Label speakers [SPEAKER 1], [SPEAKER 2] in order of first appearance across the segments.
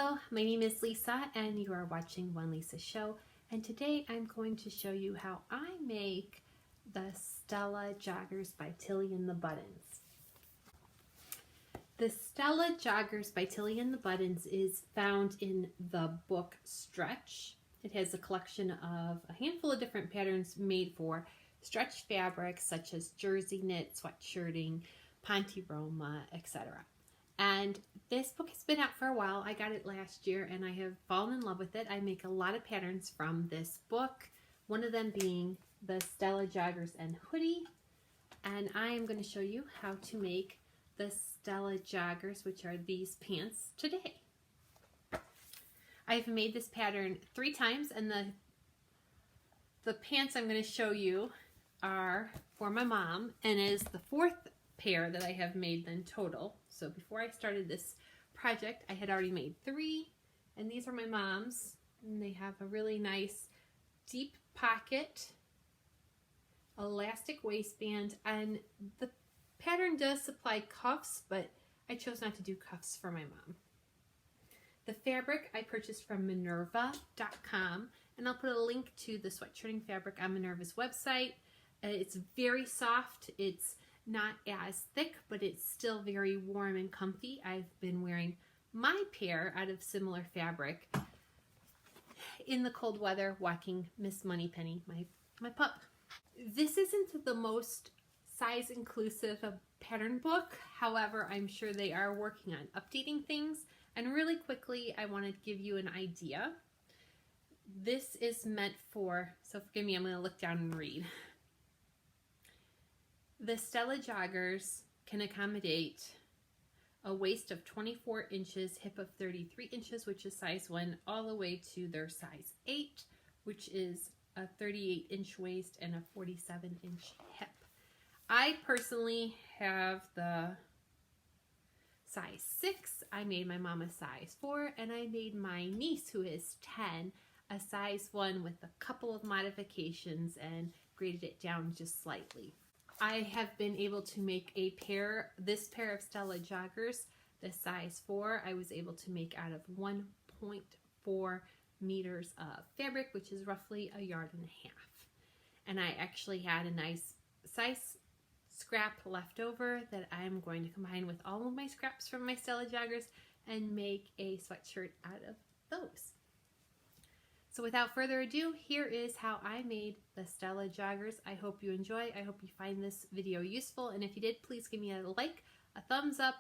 [SPEAKER 1] Hello, my name is Lisa and you are watching One Lisa Show, and today I'm going to show you how I make the Stella Joggers by Tilly and the Buttons. The Stella Joggers by Tilly and the Buttons is found in the book Stretch. It has a collection of a handful of different patterns made for stretch fabrics such as jersey knit, sweatshirting, ponte roma, etc. And this book has been out for a while. I got it last year and I have fallen in love with it. I make a lot of patterns from this book, one of them being the Stella Joggers and hoodie. And I am going to show you how to make the Stella Joggers, which are these pants, today. I've made this pattern 3 times, and the pants I'm going to show you are for my mom, and is the 4th pair that I have made in total. So before I started this project, I had already made 3, and these are my mom's, and they have a really nice deep pocket, elastic waistband, and the pattern does supply cuffs, but I chose not to do cuffs for my mom. The fabric I purchased from Minerva.com, and I'll put a link to the sweatshirting fabric on Minerva's website. It's very soft. It's not as thick, but it's still very warm and comfy. I've been wearing my pair out of similar fabric in the cold weather, walking Miss Moneypenny, my pup. This isn't the most size inclusive pattern book. However, I'm sure they are working on updating things. And really quickly, I want to give you an idea. This is meant for, so forgive me, I'm going to look down and read. The Stella Joggers can accommodate a waist of 24 inches, hip of 33 inches, which is size 1, all the way to their size 8, which is a 38-inch waist and a 47-inch hip. I personally have the size 6. I made my mom a size 4, and I made my niece, who is 10, a size 1 with a couple of modifications and graded it down just slightly. I have been able to make this pair of Stella Joggers, the size 4, I was able to make out of 1.4 meters of fabric, which is roughly 1.5 yards. And I actually had a nice size scrap left over that I'm going to combine with all of my scraps from my Stella Joggers and make a sweatshirt out of those. So without further ado, here is how I made the Stella Joggers. I hope you enjoy. I hope you find this video useful, and if you did, please give me a like, a thumbs up,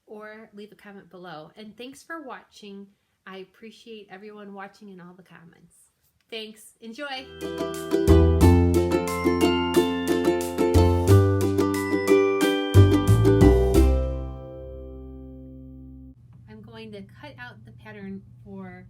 [SPEAKER 1] or leave a comment below. And thanks for watching. I appreciate everyone watching and all the comments. Thanks. Enjoy! I'm going to cut out the pattern for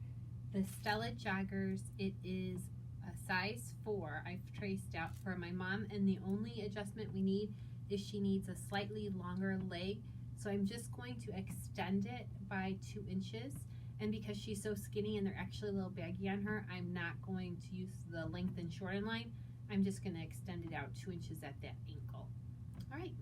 [SPEAKER 1] the Stella Joggers. It is a size 4. I've traced out for my mom, and the only adjustment we need is she needs a slightly longer leg. So I'm just going to extend it by 2 inches. And because she's so skinny and they're actually a little baggy on her, I'm not going to use the length and shorten line. I'm just going to extend it out 2 inches at that ankle. All right.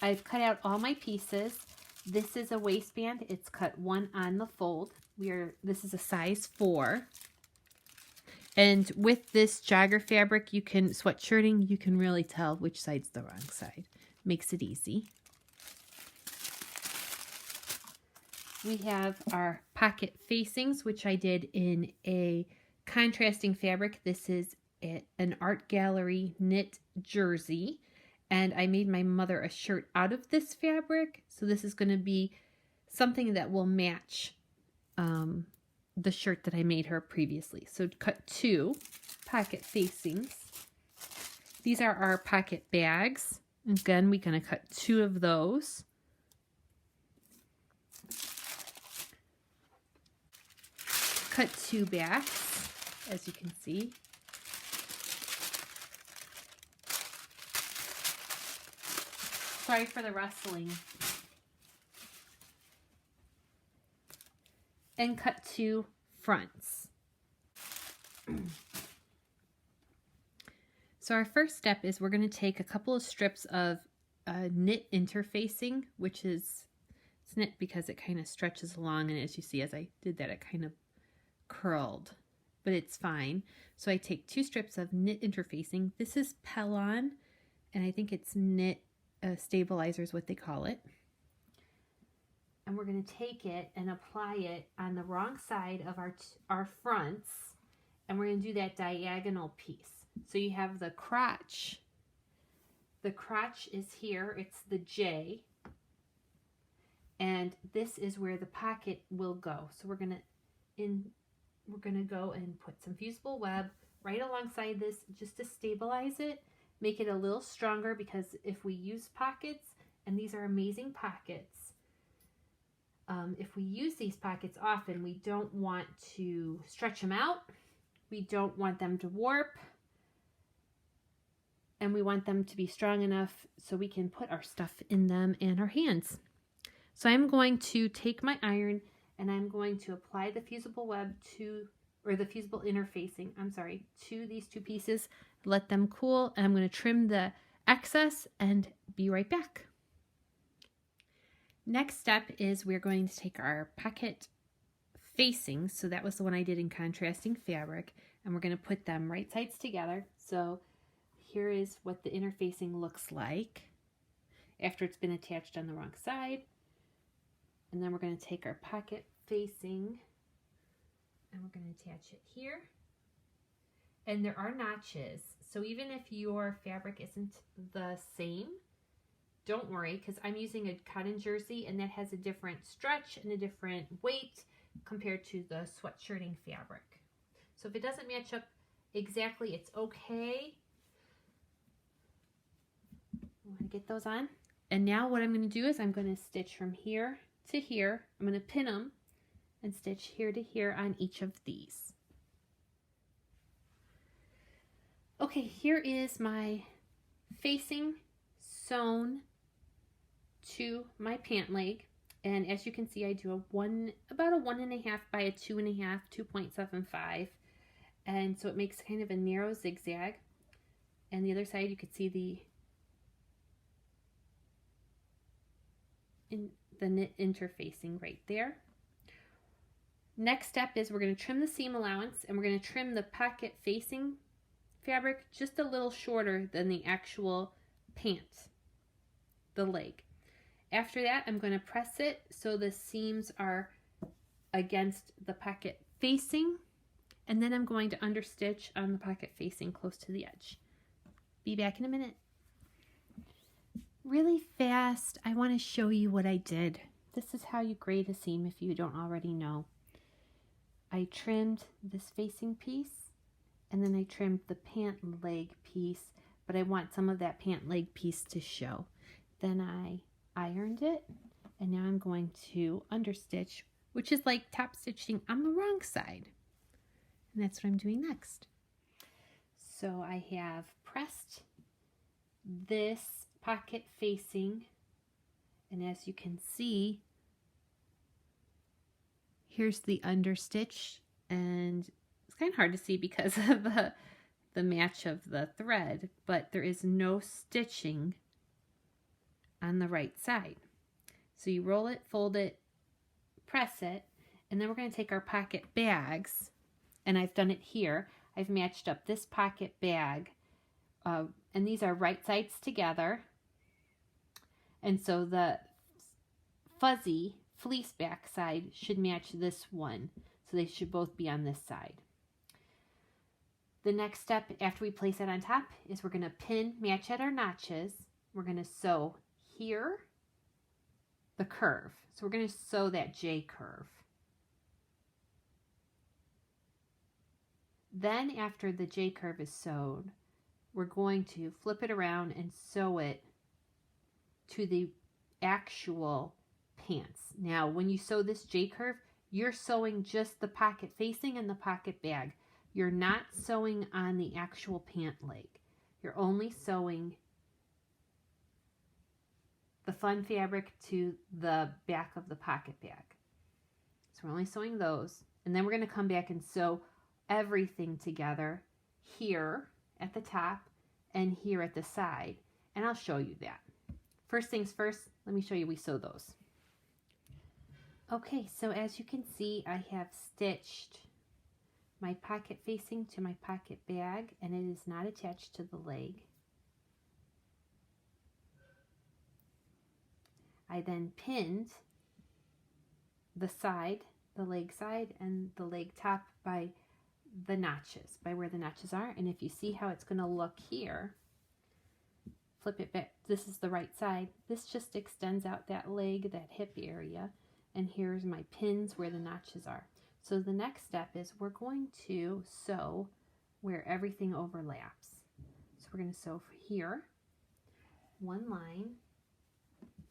[SPEAKER 1] I've cut out all my pieces. This is a waistband. It's cut 1 on the fold. This is a size 4. And with this jogger fabric, sweatshirting, you can really tell which side's the wrong side. Makes it easy. We have our pocket facings, which I did in a contrasting fabric. This is an art gallery knit jersey. And I made my mother a shirt out of this fabric. So this is going to be something that will match the shirt that I made her previously. So cut 2 pocket facings. These are our pocket bags. Again, we're going to cut 2 of those. Cut 2 backs, as you can see. Sorry for the rustling. And cut 2 fronts. So our first step is we're going to take a couple of strips of knit interfacing, which is it's knit because it kind of stretches along, and as you see, as I did that, it kind of curled, but it's fine. So I take 2 strips of knit interfacing. This is Pellon, and I think it's knit stabilizer is what they call it. And we're going to take it and apply it on the wrong side of our fronts, and we're going to do that diagonal piece. So you have the crotch. The crotch is here. It's the J, and this is where the pocket will go. So we're going to go and put some fusible web right alongside this just to stabilize it, make it a little stronger, because if we use pockets, and these are amazing pockets, if we use these pockets often, we don't want to stretch them out, we don't want them to warp, and we want them to be strong enough so we can put our stuff in them and our hands. So I'm going to take my iron and I'm going to apply the fusible web the fusible interfacing, to these 2 pieces, let them cool, and I'm going to trim the excess and be right back. Next step is we're going to take our pocket facings, so that was the one I did in contrasting fabric, and we're going to put them right sides together. So here is what the interfacing looks like after it's been attached on the wrong side. And then we're going to take our pocket facing and we're going to attach it here. And there are notches, so even if your fabric isn't the same, don't worry, because I'm using a cotton jersey and that has a different stretch and a different weight compared to the sweatshirting fabric. So if it doesn't match up exactly, it's okay. I want to get those on. And now what I'm going to do is I'm going to stitch from here to here. I'm going to pin them and stitch here to here on each of these. Okay, here is my facing sewn to my pant leg, and as you can see, I do about a 1.5 by a 2.5, 2.75, and so it makes kind of a narrow zigzag. And the other side, you could see the knit interfacing right there. Next step is we're going to trim the seam allowance, and we're going to trim the pocket facing fabric just a little shorter than the actual pant, the leg. After that, I'm going to press it so the seams are against the pocket facing, and then I'm going to understitch on the pocket facing close to the edge. Be back in a minute. Really fast, I want to show you what I did. This is how you grade a seam if you don't already know. I trimmed this facing piece, and then I trimmed the pant leg piece, but I want some of that pant leg piece to show. Then I ironed it, and now I'm going to understitch, which is like top stitching on the wrong side. And that's what I'm doing next. So I have pressed this pocket facing, and as you can see, here's the understitch, and it's kind of hard to see because of the match of the thread, but there is no stitching on the right side. So you roll it, fold it, press it, and then we're going to take our pocket bags, and I've done it here. I've matched up this pocket bag, and these are right sides together. And so the fuzzy fleece back side should match this one. So they should both be on this side. The next step after we place it on top is we're going to pin, match at our notches. We're going to sew here the curve. So we're going to sew that J curve. Then after the J curve is sewed, we're going to flip it around and sew it to the actual pants. Now, when you sew this J curve, you're sewing just the pocket facing and the pocket bag. You're not sewing on the actual pant leg. You're only sewing the fun fabric to the back of the pocket bag. So we're only sewing those. And then we're going to come back and sew everything together here at the top and here at the side. And I'll show you that. First things first, let me show you we sew those. Okay, so as you can see, I have stitched my pocket facing to my pocket bag, and it is not attached to the leg. I then pinned the side, the leg side, and the leg top by the notches, by where the notches are. And if you see how it's going to look here, flip it back. This is the right side. This just extends out that leg, that hip area. And here's my pins where the notches are. So the next step is we're going to sew where everything overlaps. So we're going to sew here, one line,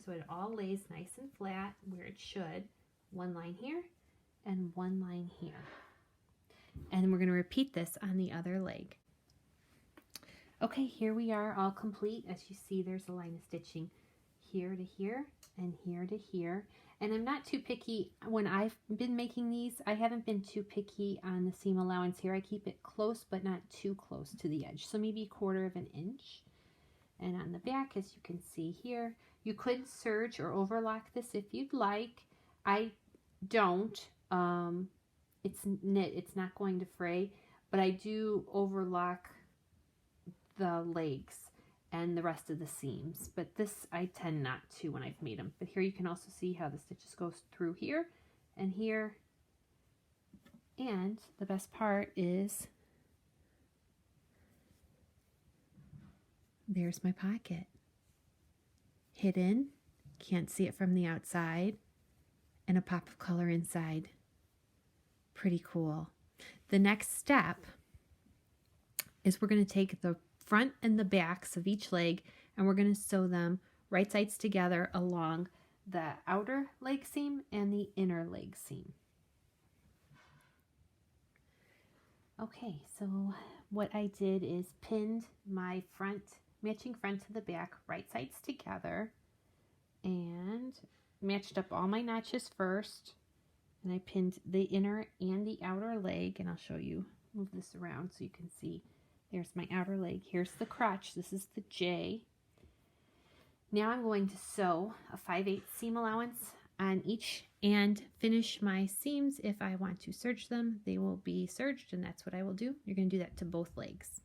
[SPEAKER 1] so it all lays nice and flat where it should. One line here and one line here. And we're going to repeat this on the other leg. Okay, here we are all complete. As you see, there's a line of stitching here to here and here to here. And I'm not too picky. When I've been making these, I haven't been too picky on the seam allowance here. I keep it close, but not too close to the edge. So maybe 1/4 of an inch. And on the back, as you can see here, you could serge or overlock this if you'd like. I don't. It's knit. It's not going to fray. But I do overlock the legs and the rest of the seams, but this I tend not to when I've made them. But here you can also see how the stitches go through here and here. And the best part is there's my pocket. Hidden, can't see it from the outside, and a pop of color inside. Pretty cool. The next step is we're going to take the front and the backs of each leg, and we're going to sew them right sides together along the outer leg seam and the inner leg seam. Okay, so what I did is pinned my front, matching front to the back, right sides together, and matched up all my notches first, and I pinned the inner and the outer leg, and I'll show you, move this around so you can see. There's my outer leg. Here's the crotch. This is the J. Now I'm going to sew a 5/8 seam allowance on each and finish my seams. If I want to serge them, they will be serged, and that's what I will do. You're going to do that to both legs.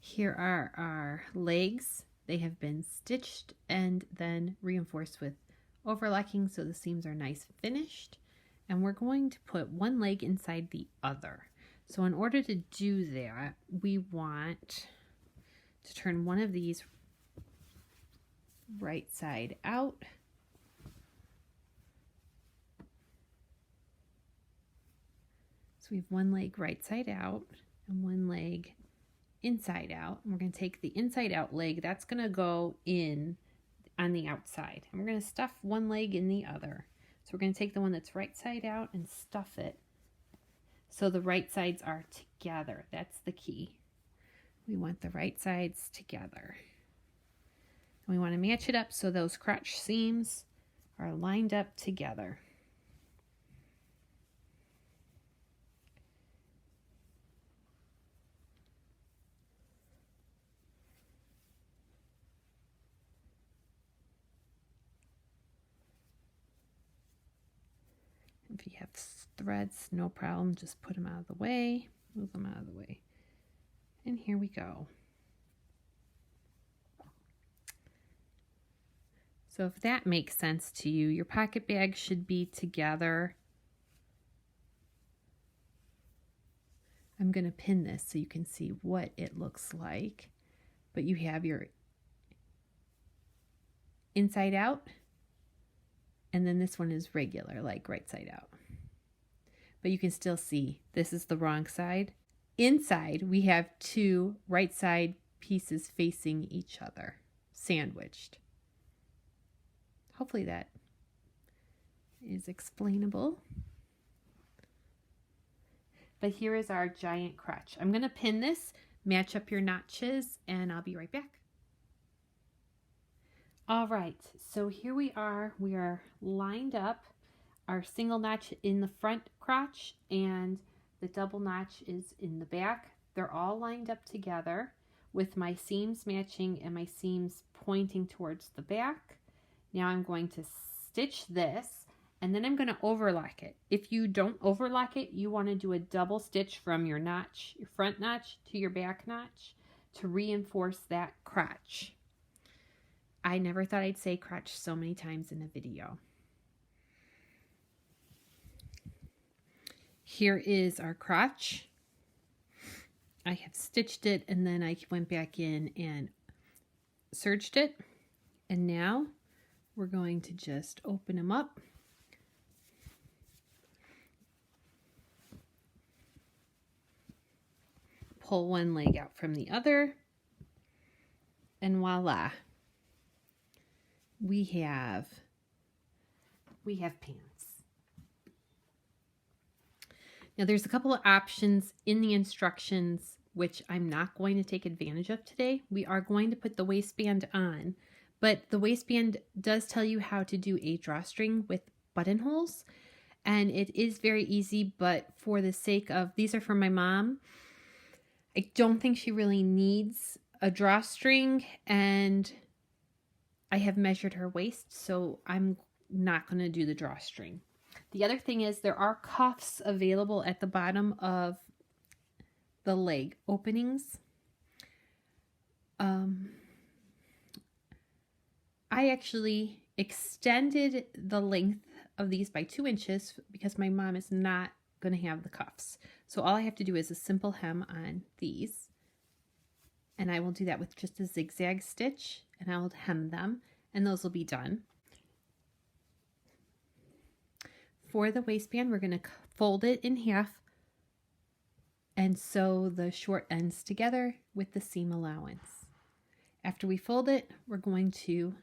[SPEAKER 1] Here are our legs. They have been stitched and then reinforced with overlocking so the seams are nice finished. And we're going to put one leg inside the other. So in order to do that, we want to turn one of these right side out. So we have one leg right side out and one leg inside out. And we're going to take the inside out leg, that's going to go in on the outside. And we're going to stuff one leg in the other. So we're going to take the one that's right side out and stuff it so the right sides are together. That's the key. We want the right sides together. And we want to match it up so those crotch seams are lined up together. If you have threads, no problem, just put them out of the way, move them out of the way. And here we go. So if that makes sense to you, your pocket bag should be together. I'm going to pin this so you can see what it looks like. But you have your inside out, and then this one is regular, like right side out. But you can still see this is the wrong side. Inside, we have two right side pieces facing each other, sandwiched. Hopefully that is explainable. But here is our giant crotch. I'm going to pin this, match up your notches, and I'll be right back. All right, so here we are. We are lined up. Our single notch in the front crotch and the double notch is in the back. They're all lined up together with my seams matching and my seams pointing towards the back. Now I'm going to stitch this, and then I'm going to overlock it. If you don't overlock it, you want to do a double stitch from your notch, your front notch to your back notch to reinforce that crotch. I never thought I'd say crotch so many times in a video. Here is our crotch. I have stitched it, and then I went back in and serged it. And now we're going to just open them up. Pull one leg out from the other, and voila, we have pants. Now there's a couple of options in the instructions which I'm not going to take advantage of today. We are going to put the waistband on, but the waistband does tell you how to do a drawstring with buttonholes, and it is very easy, but for the sake of, these are from my mom, I don't think she really needs a drawstring, and I have measured her waist, so I'm not going to do the drawstring. The other thing is there are cuffs available at the bottom of the leg openings. I actually extended the length of these by 2 inches because my mom is not going to have the cuffs. So all I have to do is a simple hem on these, and I will do that with just a zigzag stitch, and I will hem them, and those will be done. For the waistband, we're going to fold it in half and sew the short ends together with the seam allowance. After we fold it, we're going to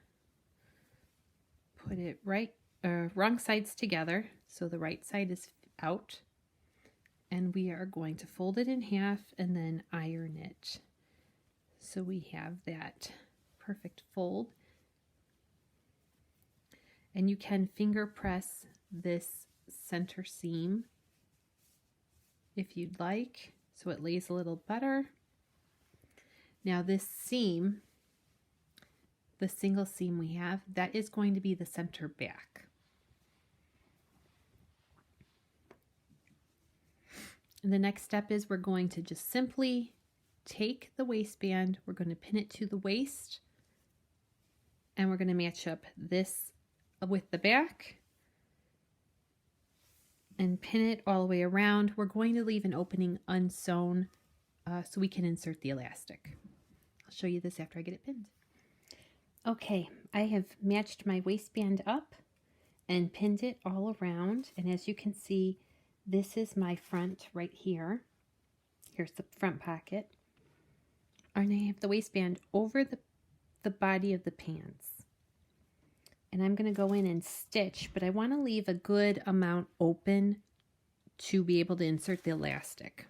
[SPEAKER 1] put it wrong sides together, so the right side is out, and we are going to fold it in half and then iron it. So we have that perfect fold. And you can finger press this center seam if you'd like, so it lays a little better. Now this seam, the single seam we have, that is going to be the center back. And the next step is we're going to just simply take the waistband, we're going to pin it to the waist, and we're going to match up this with the back and pin it all the way around. We're going to leave an opening unsewn so we can insert the elastic. I'll show you this after I get it pinned. Okay, I have matched my waistband up and pinned it all around, and as you can see, this is my front right here. Here's the front pocket. And I have the waistband over the body of the pants. And I'm going to go in and stitch, but I want to leave a good amount open to be able to insert the elastic.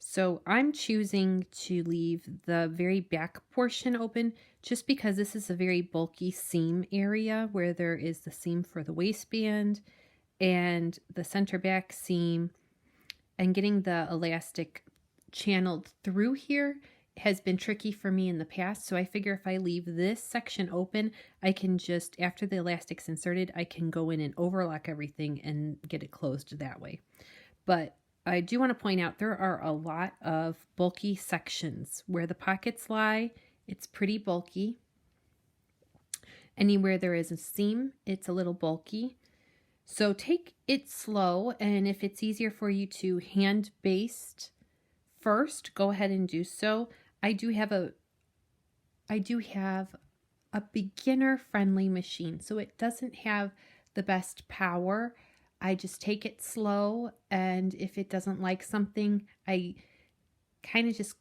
[SPEAKER 1] So I'm choosing to leave the very back portion open just because this is a very bulky seam area where there is the seam for the waistband and the center back seam, and getting the elastic channeled through here has been tricky for me in the past, so I figure if I leave this section open, I can just, after the elastic's inserted, I can go in and overlock everything and get it closed that way. But I do want to point out there are a lot of bulky sections. Where the pockets lie, it's pretty bulky. Anywhere there is a seam, it's a little bulky. So take it slow, and if it's easier for you to hand baste first, go ahead and do so. I do have a beginner friendly machine, so it doesn't have the best power. I just take it slow, and if it doesn't like something, I kind of just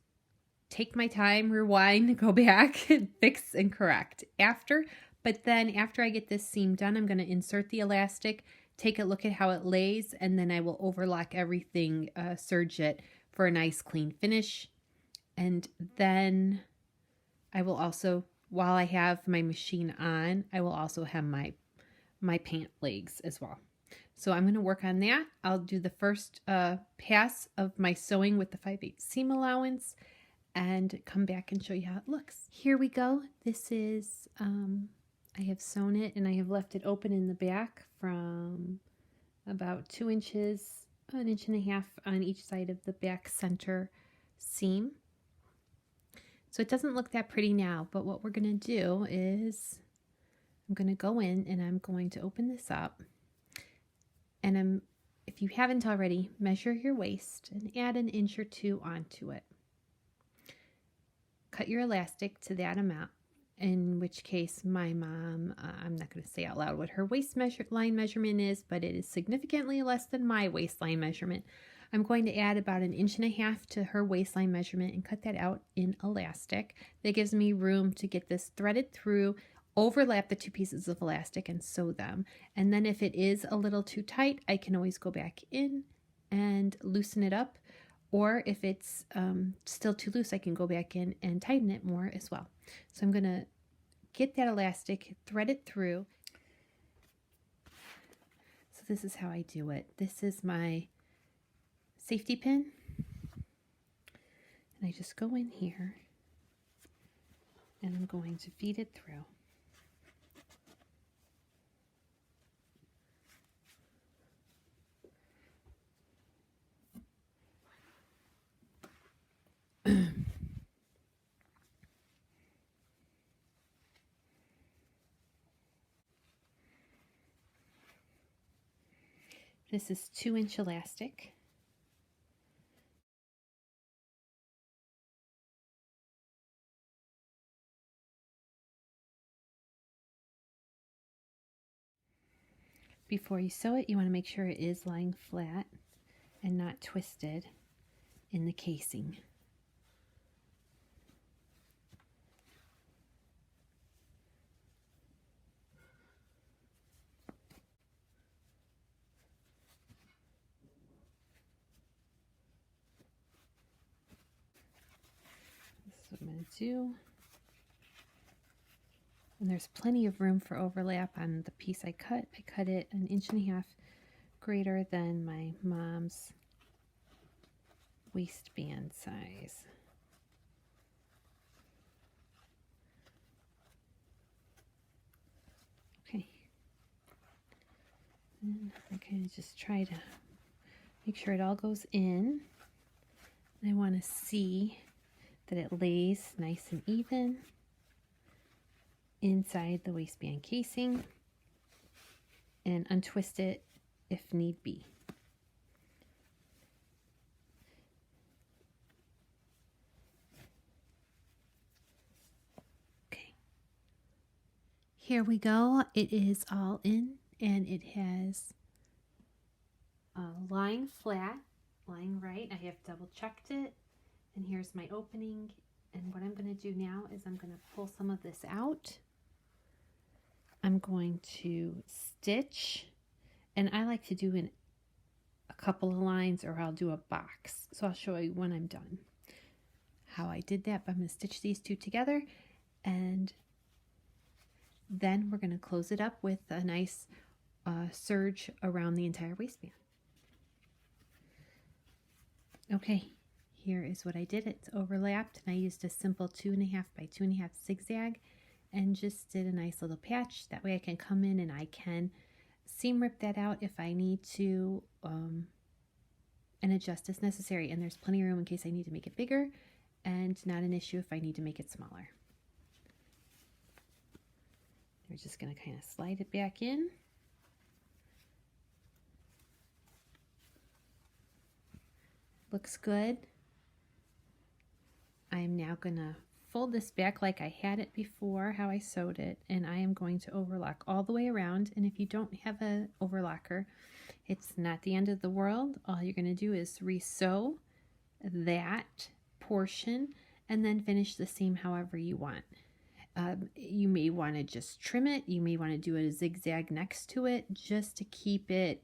[SPEAKER 1] take my time, rewind, go back, and fix and correct after. But then after I get this seam done, I'm going to insert the elastic, take a look at how it lays, and then I will overlock everything, serge it for a nice clean finish. And then I will also, while I have my machine on, I will also have my pant legs as well. So I'm going to work on that. I'll do the first pass of my sewing with the 5/8 seam allowance and come back and show you how it looks. Here we go. This is, I have sewn it and I have left it open in the back from about 2 inches, 1.5 inches on each side of the back center seam. So it doesn't look that pretty now, but what we're going to do is I'm going to go in and I'm going to open this up. And if you haven't already, measure your waist and add 1 inch or 2 onto it. Cut your elastic to that amount, in which case my mom, I'm not going to say out loud what her waistline measurement is, but it is significantly less than my waistline measurement. I'm going to add about 1.5 inches to her waistline measurement and cut that out in elastic. That gives me room to get this threaded through, overlap the 2 pieces of elastic and sew them. And then if it is a little too tight, I can always go back in and loosen it up. Or if it's still too loose, I can go back in and tighten it more as well. So I'm going to get that elastic, thread it through. So this is how I do it. This is my safety pin. And I just go in here and I'm going to feed it through. This is 2-inch elastic. Before you sew it, you want to make sure it is lying flat and not twisted in the casing. What I'm going to do. And there's plenty of room for overlap on the piece I cut. I cut it 1.5 inches greater than my mom's waistband size. Okay. And I kind of just try to make sure it all goes in. I want to see that it lays nice and even inside the waistband casing and untwist it if need be. Okay, here we go. It is all in and it has lying flat, lying right. I have double checked it. And here's my opening, and what I'm going to do now is I'm going to pull some of this out. I'm going to stitch, and I like to do in a couple of lines or I'll do a box. So I'll show you when I'm done how I did that, but I'm going to stitch these 2 together, and then we're going to close it up with a nice serge around the entire waistband. Okay. here is what I did. It's overlapped, and I used a simple 2.5 by 2.5 zigzag and just did a nice little patch. That way I can come in and I can seam rip that out if I need to, and adjust as necessary. And there's plenty of room in case I need to make it bigger, and not an issue if I need to make it smaller. We're just going to kind of slide it back in. Looks good. I am now going to fold this back like I had it before, how I sewed it, and I am going to overlock all the way around. And if you don't have an overlocker, it's not the end of the world. All you're going to do is re-sew that portion and then finish the seam however you want. You may want to just trim it. You may want to do a zigzag next to it just to keep it,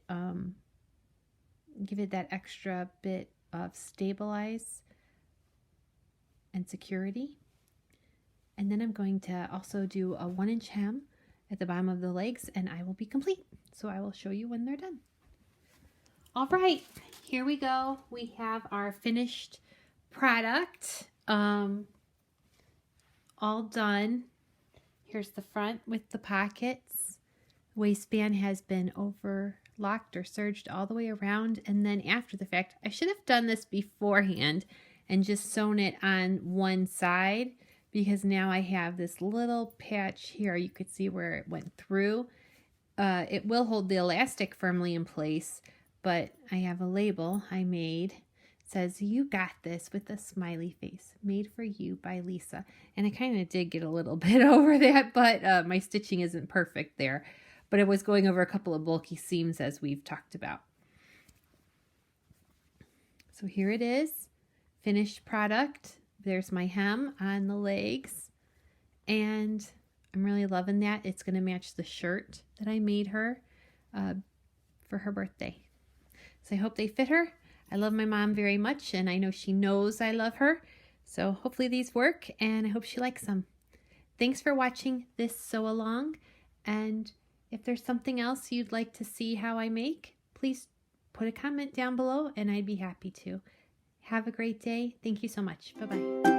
[SPEAKER 1] give it that extra bit of stabilize and security. And then I'm going to also do a 1-inch hem at the bottom of the legs, and I will be complete. So I will show you when they're done. All right, here we go. We have our finished product, all done. Here's the front with the pockets. Waistband has been overlocked or serged all the way around, and then after the fact, I should have done this beforehand and just sewn it on one side, because now I have this little patch here. You could see where it went through. It will hold the elastic firmly in place, but I have a label I made. It says, "You got this," with a smiley face. Made for you by Lisa. And I kind of did get a little bit over that, but my stitching isn't perfect there. But it was going over a couple of bulky seams as we've talked about. So here it is, finished product. There's my hem on the legs, and I'm really loving that. It's going to match the shirt that I made her for her birthday. So I hope they fit her. I love my mom very much, and I know she knows I love her. So hopefully these work, and I hope she likes them. Thanks for watching this sew along, and if there's something else you'd like to see how I make, please put a comment down below, and I'd be happy to. Have a great day. Thank you so much. Bye-bye.